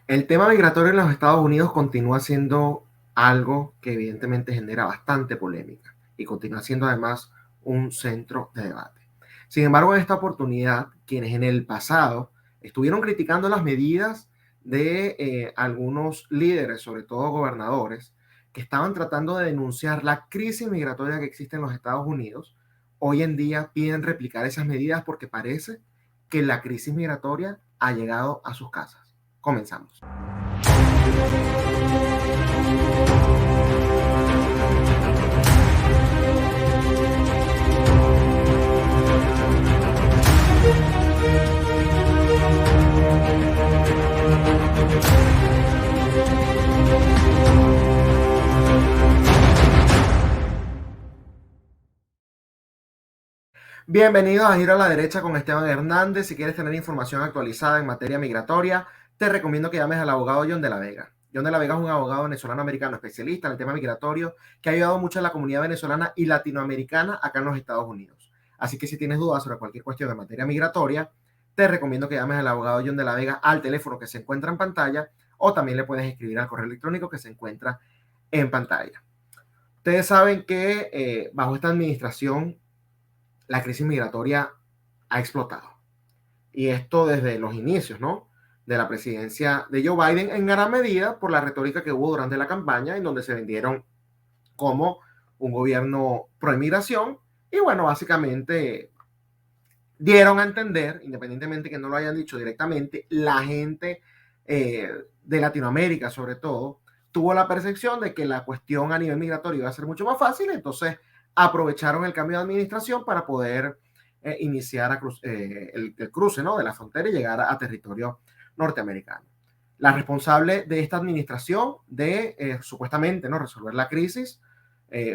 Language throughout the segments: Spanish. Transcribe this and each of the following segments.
El tema migratorio en los Estados Unidos continúa siendo algo que evidentemente genera bastante polémica y continúa siendo además un centro de debate. Sin embargo, en esta oportunidad, quienes en el pasado estuvieron criticando las medidas de algunos líderes, sobre todo gobernadores, que estaban tratando de denunciar la crisis migratoria que existe en los Estados Unidos, hoy en día piden replicar esas medidas porque parece que la crisis migratoria ha llegado a sus casas. Comenzamos. Bienvenidos a Giro a la Derecha con Esteban Hernández. Si quieres tener información actualizada en materia migratoria, te recomiendo que llames al abogado John de la Vega. John de la Vega es un abogado venezolano-americano especialista en el tema migratorio que ha ayudado mucho a la comunidad venezolana y latinoamericana acá en los Estados Unidos. Así que si tienes dudas sobre cualquier cuestión de materia migratoria, te recomiendo que llames al abogado John de la Vega al teléfono que se encuentra en pantalla o también le puedes escribir al correo electrónico que se encuentra en pantalla. Ustedes saben que bajo esta administración la crisis migratoria ha explotado. Y esto desde los inicios, ¿no?, de la presidencia de Joe Biden, en gran medida por la retórica que hubo durante la campaña, en donde se vendieron como un gobierno pro inmigración. Y bueno, básicamente dieron a entender, independientemente que no lo hayan dicho directamente, la gente de Latinoamérica sobre todo, tuvo la percepción de que la cuestión a nivel migratorio iba a ser mucho más fácil, entonces aprovecharon el cambio de administración para poder iniciar el cruce, ¿no?, de la frontera y llegar a territorio norteamericano. La responsable de esta administración de supuestamente, ¿no?, resolver la crisis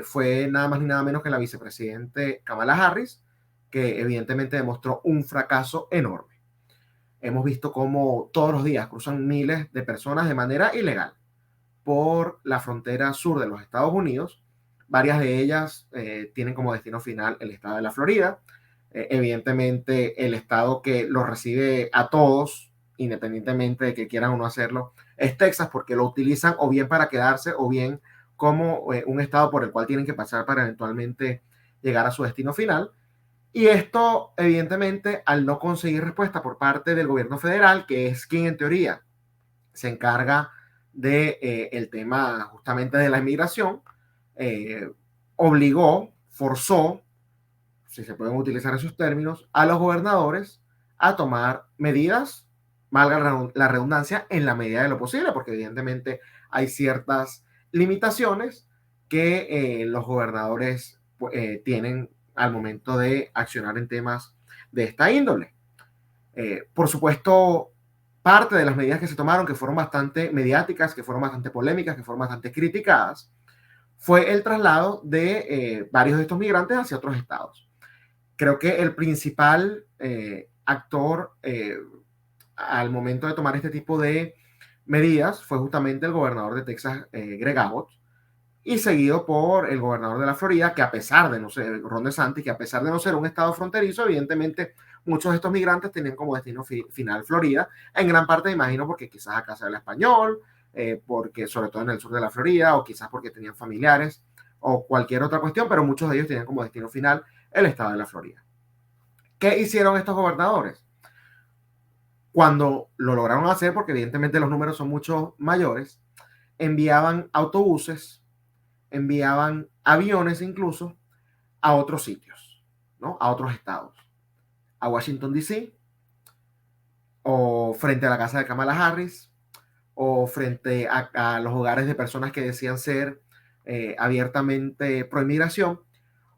fue nada más ni nada menos que la vicepresidente Kamala Harris, que evidentemente demostró un fracaso enorme. Hemos visto cómo todos los días cruzan miles de personas de manera ilegal por la frontera sur de los Estados Unidos. Varias de ellas tienen como destino final el estado de la Florida. Evidentemente, el estado que los recibe a todos, independientemente de que quieran o no hacerlo, es Texas, porque lo utilizan o bien para quedarse o bien como un estado por el cual tienen que pasar para eventualmente llegar a su destino final. Y esto, evidentemente, al no conseguir respuesta por parte del gobierno federal, que es quien en teoría se encarga de el tema justamente de la inmigración, obligó, forzó, si se pueden utilizar esos términos, a los gobernadores a tomar medidas, valga la redundancia, en la medida de lo posible, porque evidentemente hay ciertas limitaciones que los gobernadores tienen al momento de accionar en temas de esta índole. Por supuesto, parte de las medidas que se tomaron, que fueron bastante mediáticas, que fueron bastante polémicas, que fueron bastante criticadas, fue el traslado de varios de estos migrantes hacia otros estados. Creo que el principal actor al momento de tomar este tipo de medidas fue justamente el gobernador de Texas, Greg Abbott, y seguido por el gobernador de la Florida, que a pesar de no ser, Ron DeSantis, que a pesar de no ser un estado fronterizo, evidentemente muchos de estos migrantes tenían como destino final Florida, en gran parte, me imagino, porque quizás acá se habla español, porque sobre todo en el sur de la Florida, o quizás porque tenían familiares, o cualquier otra cuestión, pero muchos de ellos tenían como destino final el estado de la Florida. ¿Qué hicieron estos gobernadores? Cuando lo lograron hacer, porque evidentemente los números son mucho mayores, enviaban autobuses, enviaban aviones incluso a otros sitios, ¿no?, a otros estados, a Washington, D.C., o frente a la casa de Kamala Harris, o frente a los hogares de personas que decían ser abiertamente pro inmigración,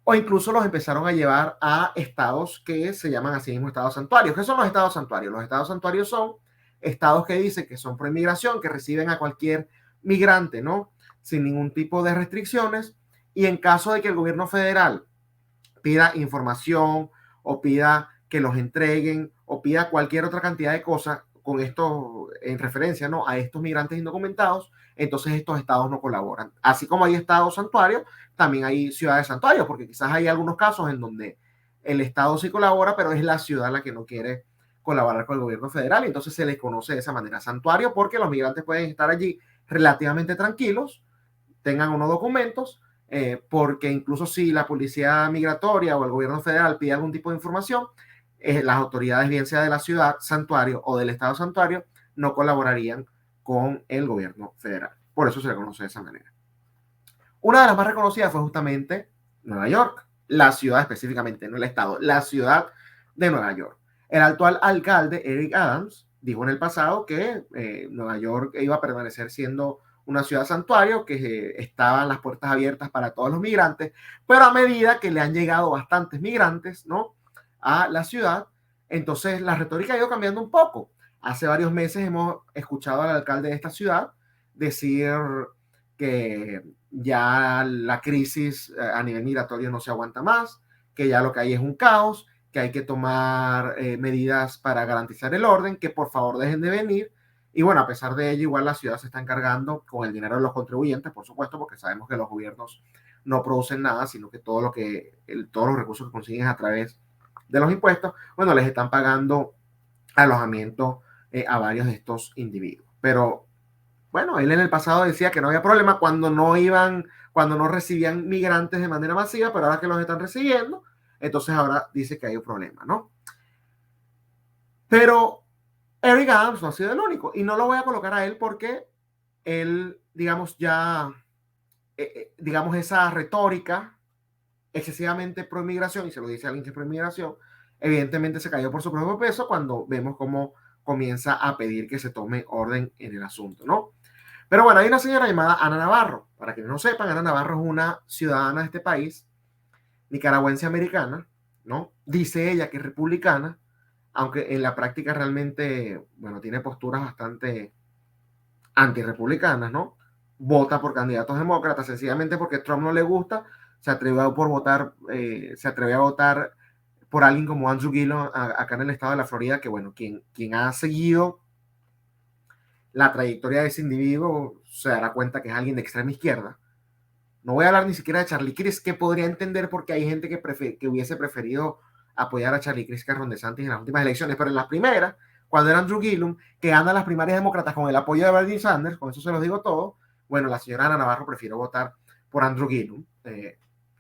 o incluso los empezaron a llevar a estados que se llaman así mismo estados santuarios. ¿Qué son los estados santuarios? Los estados santuarios son estados que dicen que son pro inmigración, que reciben a cualquier migrante, ¿no?, sin ningún tipo de restricciones, y en caso de que el gobierno federal pida información o pida que los entreguen o pida cualquier otra cantidad de cosas con esto en referencia, ¿no?, a estos migrantes indocumentados, entonces estos estados no colaboran. Así como hay estados santuarios, también hay ciudades santuarios, porque quizás hay algunos casos en donde el estado sí colabora, pero es la ciudad la que no quiere colaborar con el gobierno federal, y entonces se les conoce de esa manera santuario, porque los migrantes pueden estar allí relativamente tranquilos, tengan unos documentos, porque incluso si la policía migratoria o el gobierno federal pide algún tipo de información, las autoridades, bien sea de la ciudad santuario o del estado santuario, no colaborarían con el gobierno federal. Por eso se le conoce de esa manera. Una de las más reconocidas fue justamente Nueva York, la ciudad específicamente, no el estado, la ciudad de Nueva York. El actual alcalde, Eric Adams, dijo en el pasado que Nueva York iba a permanecer siendo una ciudad santuario, que estaban las puertas abiertas para todos los migrantes, pero a medida que le han llegado bastantes migrantes, ¿no?, a la ciudad, entonces la retórica ha ido cambiando un poco. Hace varios meses hemos escuchado al alcalde de esta ciudad decir que ya la crisis a nivel migratorio no se aguanta más, que ya lo que hay es un caos, que hay que tomar medidas para garantizar el orden, que por favor dejen de venir. Y bueno, a pesar de ello, igual la ciudad se está encargando con el dinero de los contribuyentes, por supuesto, porque sabemos que los gobiernos no producen nada, sino que todo lo que, todos los recursos que consiguen a través de los impuestos, bueno, les están pagando alojamiento a varios de estos individuos. Pero bueno, él en el pasado decía que no había problema cuando no recibían migrantes de manera masiva, pero ahora que los están recibiendo, entonces ahora dice que hay un problema, ¿no? Pero Eric Adams no ha sido el único, y no lo voy a colocar a él porque él, digamos, digamos, esa retórica excesivamente pro inmigración, y se lo dice a alguien que es pro inmigración, evidentemente se cayó por su propio peso cuando vemos cómo comienza a pedir que se tome orden en el asunto, ¿no? Pero bueno, hay una señora llamada Ana Navarro. Para quienes no sepan, Ana Navarro es una ciudadana de este país, nicaragüense americana, ¿no? Dice ella que es republicana, aunque en la práctica realmente, bueno, tiene posturas bastante antirrepublicanas, ¿no? Vota por candidatos demócratas, sencillamente porque Trump no le gusta, se atrevió a votar por alguien como Andrew Gillum acá en el estado de la Florida, que bueno, quien ha seguido la trayectoria de ese individuo se dará cuenta que es alguien de extrema izquierda. No voy a hablar ni siquiera de Charlie Crist, que podría entender porque hay gente que hubiese preferido apoyar a Charlie Crist que a Ron DeSantis en las últimas elecciones, pero en las primeras, cuando era Andrew Gillum, que gana las primarias demócratas con el apoyo de Bernie Sanders, con eso se los digo todo, bueno, la señora Ana Navarro prefirió votar por Andrew Gillum,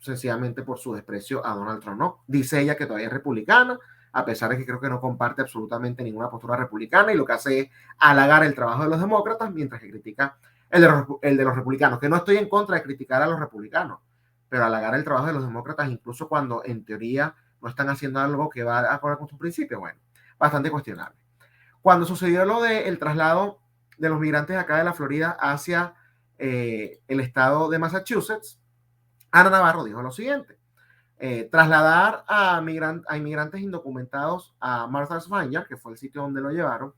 sencillamente por su desprecio a Donald Trump, ¿no? Dice ella que todavía es republicana, a pesar de que creo que no comparte absolutamente ninguna postura republicana, y lo que hace es halagar el trabajo de los demócratas mientras que critica el de los republicanos, que no estoy en contra de criticar a los republicanos, pero halagar el trabajo de los demócratas, incluso cuando en teoría no están haciendo algo que va a acorde con sus principios, bueno, bastante cuestionable. Cuando sucedió lo del traslado de los migrantes acá de la Florida hacia el estado de Massachusetts, Ana Navarro dijo lo siguiente: trasladar a inmigrantes indocumentados a Martha's Vineyard, que fue el sitio donde lo llevaron,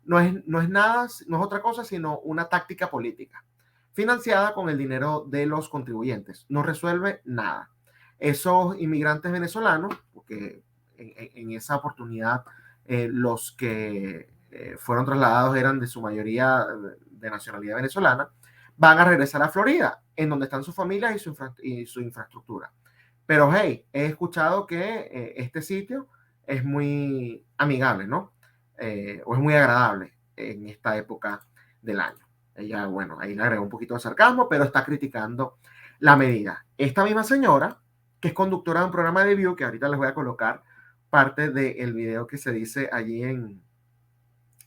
no es nada, no es otra cosa sino una táctica política financiada con el dinero de los contribuyentes. No resuelve nada. Esos inmigrantes venezolanos, porque en esa oportunidad los que fueron trasladados eran de su mayoría de nacionalidad venezolana, van a regresar a Florida, en donde están sus familias y su infraestructura. Pero hey, he escuchado que este sitio es muy amigable, ¿no? O es muy agradable en esta época del año. Ella, bueno, ahí le agregó un poquito de sarcasmo, pero está criticando la medida. Esta misma señora, que es conductora de un programa de View, que ahorita les voy a colocar parte del video que se dice allí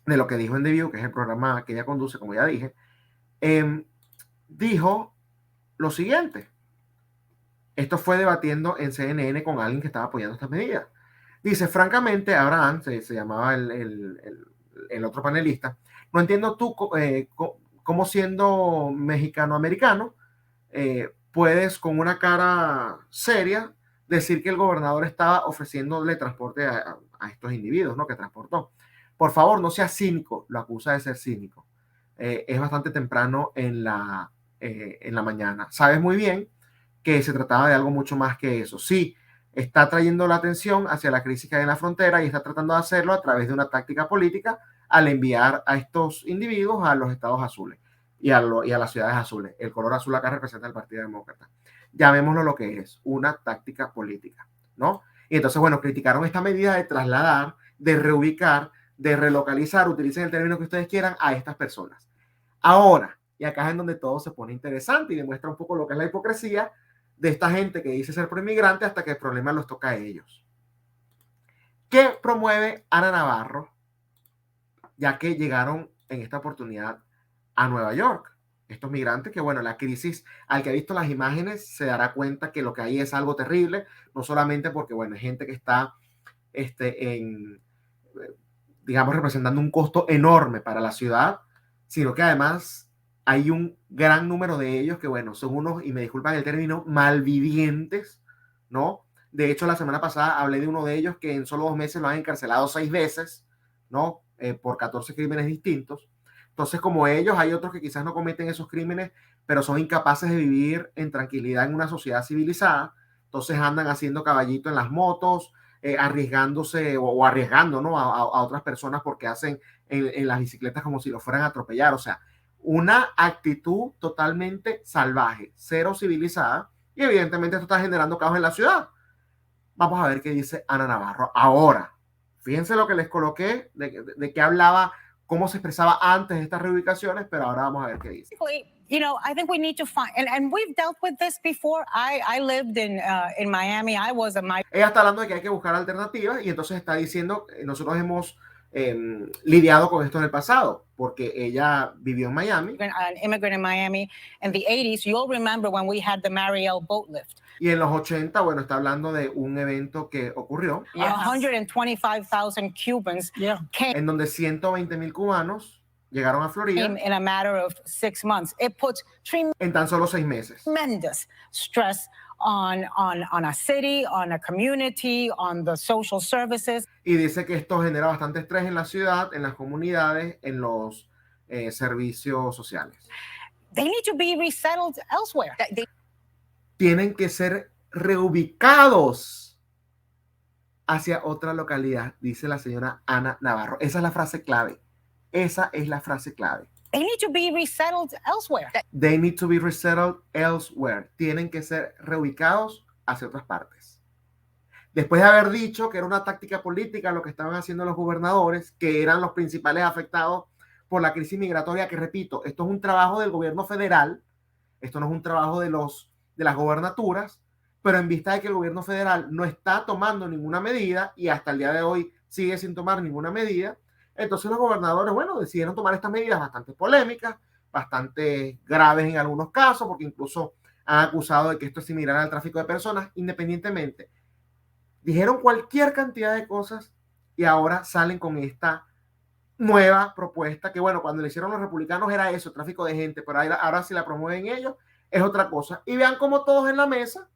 de lo que dijo en The View, que es el programa que ella conduce, como ya dije, dijo lo siguiente. Esto fue debatiendo en CNN con alguien que estaba apoyando estas medidas. Dice, francamente, Abraham, se llamaba el otro panelista, no entiendo tú cómo siendo mexicano-americano puedes con una cara seria decir que el gobernador estaba ofreciéndole transporte a estos individuos, ¿no?, que transportó. Por favor, no seas cínico, lo acusa de ser cínico. Es bastante temprano en la mañana. Sabes muy bien que se trataba de algo mucho más que eso. Sí, está trayendo la atención hacia la crisis que hay en la frontera y está tratando de hacerlo a través de una táctica política al enviar a estos individuos a los estados azules y a las ciudades azules. El color azul acá representa el Partido Demócrata. Llamémoslo lo que es, una táctica política, ¿no? Y entonces, bueno, criticaron esta medida de trasladar de reubicar, de relocalizar, utilicen el término que ustedes quieran, a estas personas. Ahora, y acá es en donde todo se pone interesante y demuestra un poco lo que es la hipocresía de esta gente que dice ser pro-inmigrante hasta que el problema los toca a ellos. ¿Qué promueve Ana Navarro? Ya que llegaron en esta oportunidad a Nueva York. Estos migrantes que, bueno, la crisis, al que ha visto las imágenes, se dará cuenta que lo que hay es algo terrible, no solamente porque, bueno, hay gente que está digamos, representando un costo enorme para la ciudad, sino que además hay un gran número de ellos que, bueno, son unos, y me disculpan el término, malvivientes, ¿no? De hecho, la semana pasada hablé de uno de ellos que en solo 2 meses lo han encarcelado 6 veces, ¿no? Por 14 crímenes distintos. Entonces, como ellos, hay otros que quizás no cometen esos crímenes, pero son incapaces de vivir en tranquilidad en una sociedad civilizada. Entonces andan haciendo caballito en las motos, arriesgándose o arriesgando, ¿no? a otras personas porque hacen en las bicicletas como si lo fueran a atropellar. O sea, una actitud totalmente salvaje, cero civilizada, y evidentemente esto está generando caos en la ciudad. Vamos a ver qué dice Ana Navarro. Ahora, fíjense lo que les coloqué, de qué hablaba, cómo se expresaba antes de estas reubicaciones, pero ahora vamos a ver qué dice. You know, I think we need to find, and we've dealt with this before. I lived in Miami. I was a migrant. Ella está hablando de que hay que buscar alternativas y entonces está diciendo, nosotros hemos lidiado con esto en el pasado, porque ella vivió en Miami. An immigrant in Miami in the 80s. You'll remember when we had the Mariel boat lift. Y en los 80, bueno, está hablando de un evento que ocurrió. Yes. 125,000 Cubans came. En donde 120,000 cubanos llegaron a Florida in a matter of 6 months. It puts en tan solo 6 meses. Tremendous stress on a city, on a community, on the social services. Y dice que esto genera bastante estrés en la ciudad, en las comunidades, en los servicios sociales. They need to be resettled elsewhere. Tienen que ser reubicados hacia otra localidad, dice la señora Ana Navarro. Esa es la frase clave. Esa es la frase clave. They need to be resettled elsewhere. They need to be resettled elsewhere. Tienen que ser reubicados hacia otras partes. Después de haber dicho que era una táctica política lo que estaban haciendo los gobernadores, que eran los principales afectados por la crisis migratoria, que repito, esto es un trabajo del gobierno federal, esto no es un trabajo de las gobernaturas, pero en vista de que el gobierno federal no está tomando ninguna medida y hasta el día de hoy sigue sin tomar ninguna medida, entonces los gobernadores, bueno, decidieron tomar estas medidas bastante polémicas, bastante graves en algunos casos, porque incluso han acusado de que esto es similar al tráfico de personas, independientemente. Dijeron cualquier cantidad de cosas y ahora salen con esta nueva propuesta que, bueno, cuando le hicieron los republicanos era eso, tráfico de gente, pero ahora si la promueven ellos es otra cosa. Y vean cómo todos en la mesa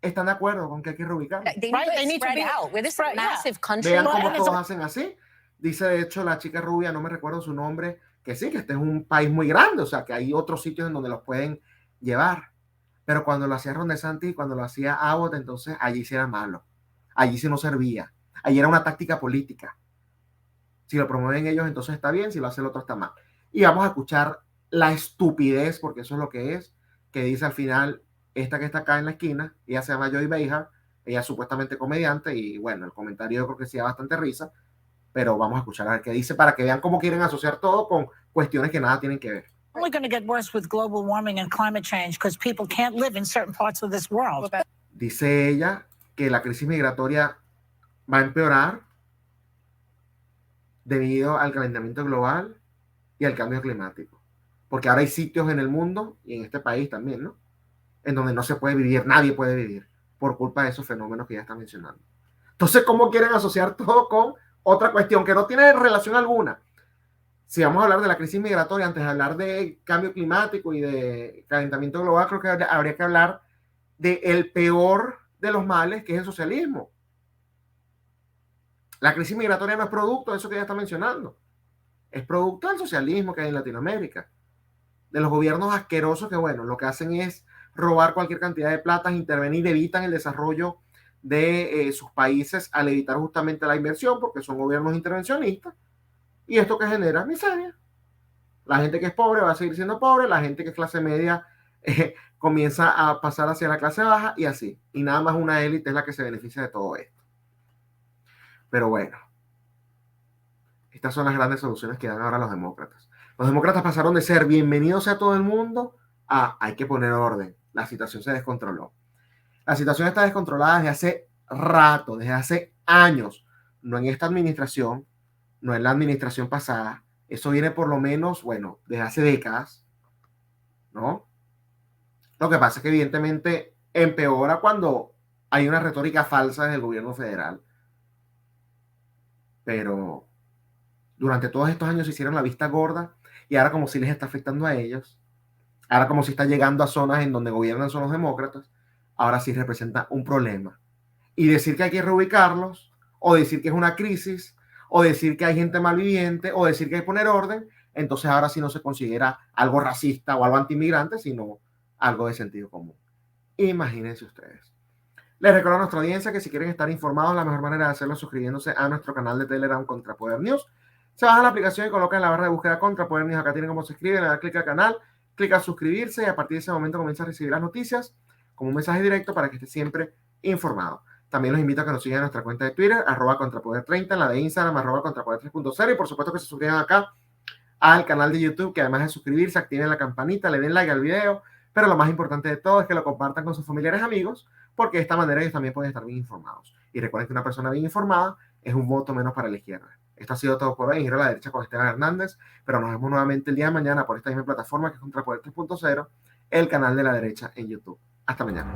están de acuerdo con que hay que reubicar. Vean cómo todos hacen así. Dice, de hecho, la chica rubia, no me recuerdo su nombre, que sí, que este es un país muy grande, o sea, que hay otros sitios en donde los pueden llevar. Pero cuando lo hacía Ron DeSantis y cuando lo hacía Abbott, entonces allí sí era malo. Allí sí no servía. Allí era una táctica política. Si lo promueven ellos, entonces está bien, si lo hace el otro está mal. Y vamos a escuchar la estupidez, porque eso es lo que es, que dice al final esta que está acá en la esquina. Ella se llama Joy Behar, ella es supuestamente comediante y bueno, el comentario yo creo que sí da bastante risa, pero vamos a escuchar a ver qué dice para que vean cómo quieren asociar todo con cuestiones que nada tienen que ver. Only going to get worse with global warming and climate change because people can't live in certain parts of this world. Dice ella que la crisis migratoria va a empeorar debido al calentamiento global y al cambio climático. Porque ahora hay sitios en el mundo y en este país también, ¿no? En donde no se puede vivir, nadie puede vivir por culpa de esos fenómenos que ya está mencionando. Entonces, ¿cómo quieren asociar todo con otra cuestión que no tiene relación alguna? Si vamos a hablar de la crisis migratoria, antes de hablar de cambio climático y de calentamiento global, creo que habría que hablar del peor de los males, que es el socialismo. La crisis migratoria no es producto de eso que ella está mencionando. Es producto del socialismo que hay en Latinoamérica. De los gobiernos asquerosos que, bueno, lo que hacen es robar cualquier cantidad de plata, intervenir, evitan el desarrollo de sus países al evitar justamente la inversión, porque son gobiernos intervencionistas. Y esto que genera miseria. La gente que es pobre va a seguir siendo pobre, la gente que es clase media comienza a pasar hacia la clase baja y así. Y nada más una élite es la que se beneficia de todo esto. Pero bueno, estas son las grandes soluciones que dan ahora los demócratas. Los demócratas pasaron de ser bienvenidos a todo el mundo a hay que poner orden. La situación se descontroló. La situación está descontrolada desde hace rato, desde hace años. No en esta administración, no en la administración pasada. Eso viene por lo menos, bueno, desde hace décadas, ¿no? Lo que pasa es que evidentemente empeora cuando hay una retórica falsa del gobierno federal. Pero durante todos estos años se hicieron la vista gorda y ahora como si les está afectando a ellos, ahora como si está llegando a zonas en donde gobiernan son los demócratas, ahora sí representa un problema. Y decir que hay que reubicarlos, o decir que es una crisis, o decir que hay gente malviviente, o decir que hay que poner orden, entonces ahora sí no se considera algo racista o algo antiinmigrante, sino algo de sentido común. Imagínense ustedes. Les recuerdo a nuestra audiencia que si quieren estar informados, la mejor manera de hacerlo es suscribiéndose a nuestro canal de Telegram Contrapoder News. Se baja la aplicación y coloca en la barra de búsqueda Contrapoder News. Acá tienen cómo se suscriben, le da clic al canal, clic a suscribirse y a partir de ese momento comienza a recibir las noticias como un mensaje directo para que esté siempre informado. También los invito a que nos sigan en nuestra cuenta de Twitter, @Contrapoder30, en la de Instagram, @Contrapoder3.0 y por supuesto que se suscriban acá al canal de YouTube, que además de suscribirse, activen la campanita, le den like al video, pero lo más importante de todo es que lo compartan con sus familiares y amigos, porque de esta manera ellos también pueden estar bien informados. Y recuerden que una persona bien informada es un voto menos para la izquierda. Esto ha sido todo por hoy en Giro a la Derecha con Esteban Hernández, pero nos vemos nuevamente el día de mañana por esta misma plataforma que es Contrapoder 3.0, el canal de la derecha en YouTube. Hasta mañana.